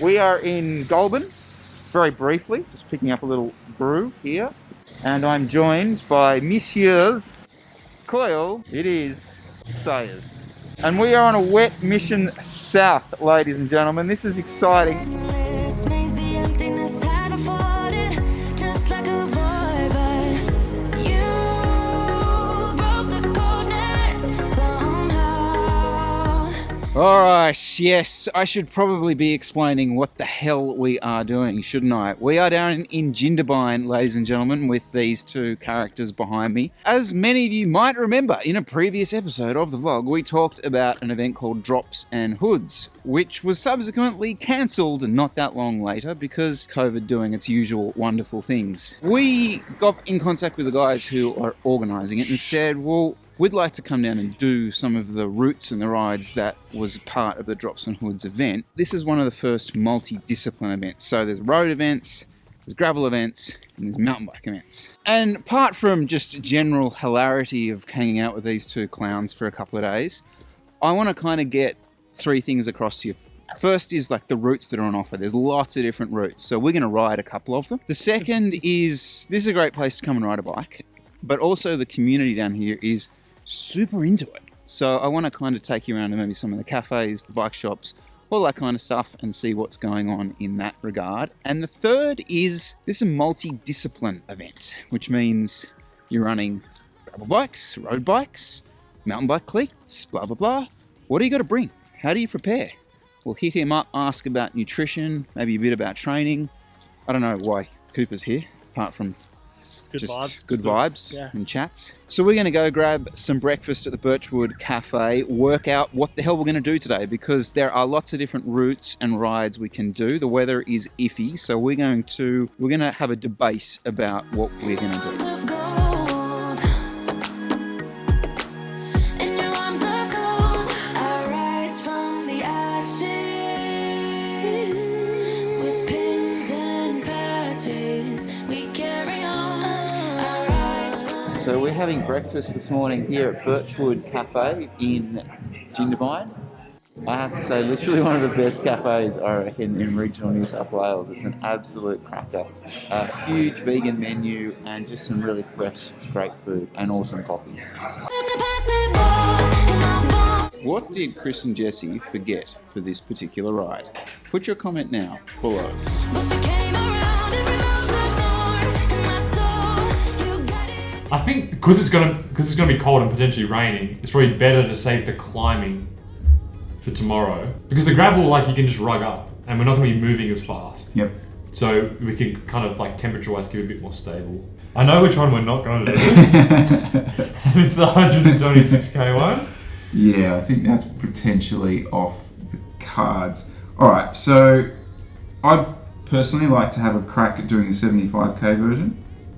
We are in Goulburn, very briefly, just picking up a little brew here. And I'm joined by Messieurs Coyle, it is Sayers. And we are on a wet mission south, ladies and gentlemen. This is exciting. Alright, yes, I should probably be explaining what the hell we are doing, shouldn't I? We are down in Jindabyne, ladies and gentlemen, with these two characters behind me. As many of you might remember, in a previous episode of the vlog, we talked about an event called Drops and Hoods, which was subsequently cancelled not that long later because COVID doing its usual wonderful things. We got in contact with the guys who are organising it and said, well, we'd like to come down and do some of the routes and the rides that was part of the Drops and Hoods event. This is one of the first multi-discipline events. So there's road events, there's gravel events, and there's mountain bike events. And apart from just general hilarity of hanging out with these two clowns for a couple of days, I want to kind of get three things across to you. First is like the routes that are on offer. There's lots of different routes, so we're going to ride a couple of them. The second is, this is a great place to come and ride a bike, but also the community down here is super into it. So I want to kind of take you around to maybe some of the cafes, the bike shops, all that kind of stuff, and see what's going on in that regard. And the third is, this is a multi-discipline event, which means you're running gravel bikes, road bikes, mountain bike cleats, blah, blah, blah. What do you got to bring? How do you prepare? We'll hit him up, ask about nutrition, maybe a bit about training. I don't know why Cooper's here, apart from good vibes yeah. And chats. So we're going to go grab some breakfast at the Birchwood Cafe, work out what the hell we're going to do today, because there are lots of different routes and rides we can do. The weather is iffy, so we're going to have a debate about what we're going to do. So we're having breakfast this morning here at Birchwood Cafe in Jindabyne. I have to say, literally one of the best cafes, I reckon, in regional New South Wales. It's an absolute cracker. A huge vegan menu and just some really fresh, great food and awesome coffees. What did Chris and Jesse forget for this particular ride? Put your comment now below. I think because it's gonna be cold and potentially raining, it's probably better to save the climbing for tomorrow. Because the gravel, like, you can just rug up, and we're not gonna be moving as fast. Yep. So we can kind of, like, temperature-wise, keep it a bit more stable. I know which one we're not gonna do. And it's the 126k one. Yeah, I think that's potentially off the cards. All right, so I'd personally like to have a crack at doing the 75k version.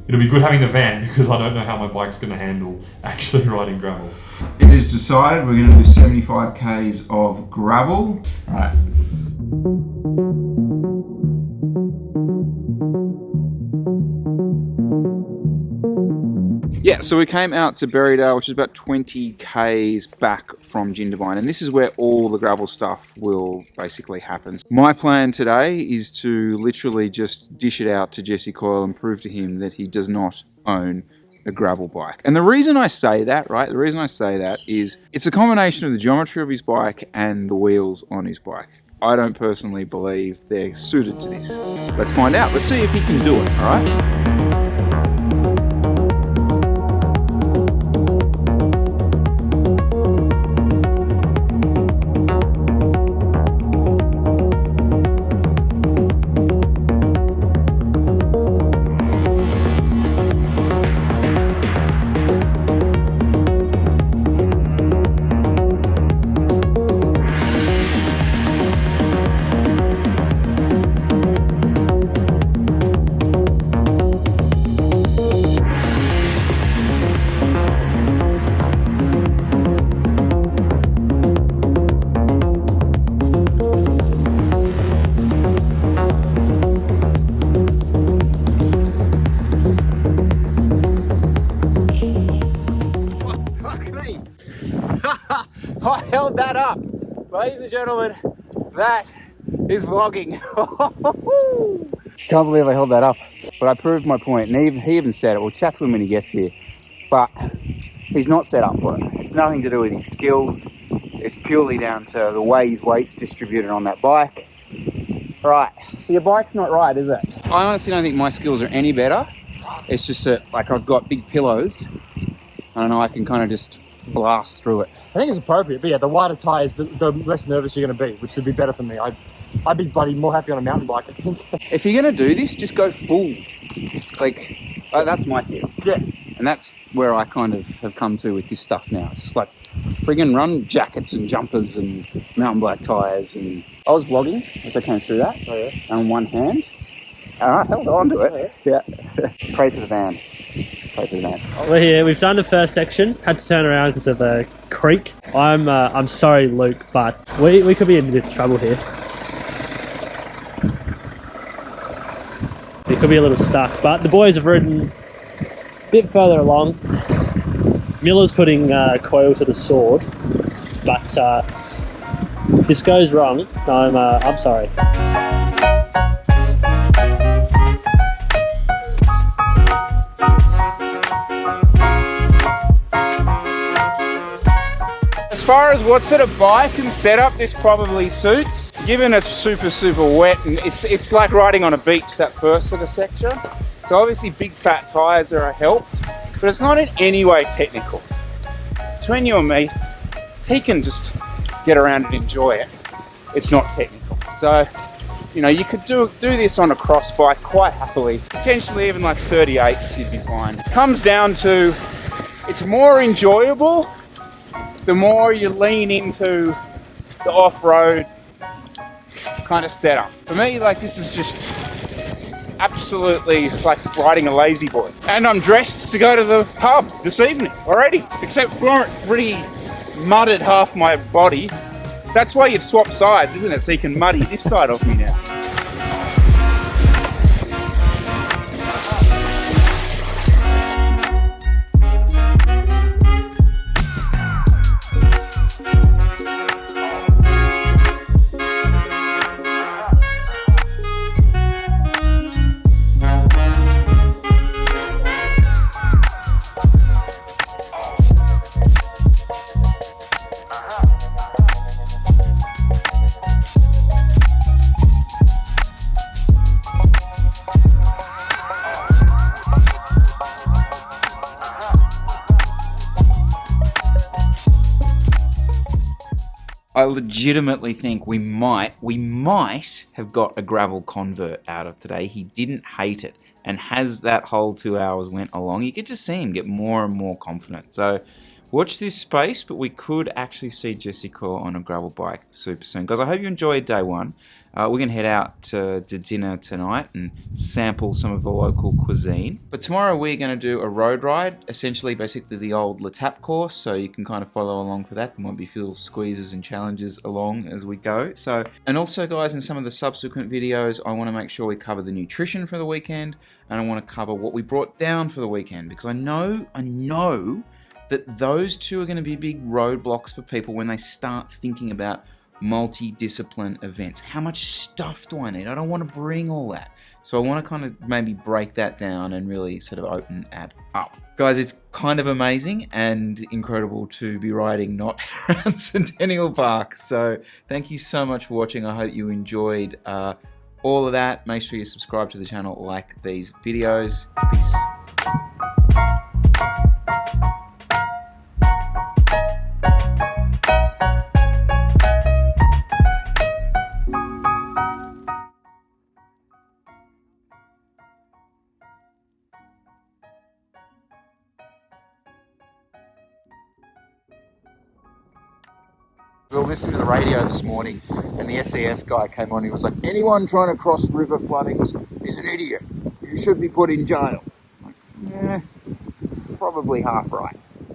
It'll be good having the van because I don't know how my bike's going to handle actually riding gravel. It is decided we're going to do 75 k's of gravel. All right. Yeah, so we came out to Berrydale, which is about 20 k's back from Jindabyne, and this is where all the gravel stuff will basically happen. My plan today is to literally just dish it out to Jesse Coyle and prove to him that he does not own a gravel bike. And the reason I say that, right, the reason I say that is it's a combination of the geometry of his bike and the wheels on his bike. I don't personally believe they're suited to this. Let's find out. Let's see if he can do it, all right? I held that up. Ladies and gentlemen, that is vlogging. Can't believe I held that up. But I proved my point, and he even said it. We'll chat to him when he gets here. But he's not set up for it. It's nothing to do with his skills. It's purely down to the way his weight's distributed on that bike. Right, so your bike's not right, is it? I honestly don't think my skills are any better. It's just that, like, I've got big pillows. I don't know, I can kind of just blast through it. I think it's appropriate, but yeah, the wider tyres, the less nervous you're going to be, which would be better for me. I'd be bloody more happy on a mountain bike, I think. If you're going to do this, just go full. Like, that's my theory. Yeah. And that's where I kind of have come to with this stuff now. It's just like friggin' run jackets and jumpers and mountain bike tyres. And I was vlogging as I came through that. Oh, yeah. On one hand. I held on to it. Oh, yeah. Pray for the van. Pray for the van. We're here. We've done the first section. Had to turn around because of a creek. I'm sorry, Luke, but we could be in a bit of trouble here. It could be a little stuck, but the boys have ridden a bit further along. Miller's putting coil to the sword, but this goes wrong. I'm sorry. As far as what sort of bike and setup this probably suits, given it's super wet, and it's like riding on a beach, that first sort of section. So obviously big fat tyres are a help, but it's not in any way technical. Between you and me, he can just get around and enjoy it. It's not technical. So, you know, you could do this on a cross bike quite happily. Potentially even like 38s, you'd be fine. Comes down to, it's more enjoyable the more you lean into the off-road kind of setup. For me, like, this is just absolutely like riding a lazy boy. And I'm dressed to go to the pub this evening already, except Florent really mudded half my body. That's why you've swapped sides, isn't it? So you can muddy this side of me now. I legitimately think we might have got a gravel convert out of today. He didn't hate it. And as that whole 2 hours went along, you could just see him get more and more confident. So watch this space, but we could actually see Jessica on a gravel bike super soon. Guys, I hope you enjoyed day one. We're going to head out to dinner tonight and sample some of the local cuisine. But tomorrow we're going to do a road ride, essentially basically the old Latap course, so you can kind of follow along for that. There might be a few little squeezes and challenges along as we go. So, and also guys, in some of the subsequent videos, I want to make sure we cover the nutrition for the weekend, and I want to cover what we brought down for the weekend, because I know that those two are going to be big roadblocks for people when they start thinking about multi-discipline events. How much stuff do I need? I don't want to bring all that. So I want to kind of maybe break that down and really sort of open that up. Guys, it's kind of amazing and incredible to be riding not around Centennial Park. So thank you so much for watching. I hope you enjoyed all of that. Make sure you subscribe to the channel, like these videos. Peace. We were listening to the radio this morning and the SES guy came on. He was like, anyone trying to cross river floodings is an idiot. You should be put in jail. I'm like, probably half right.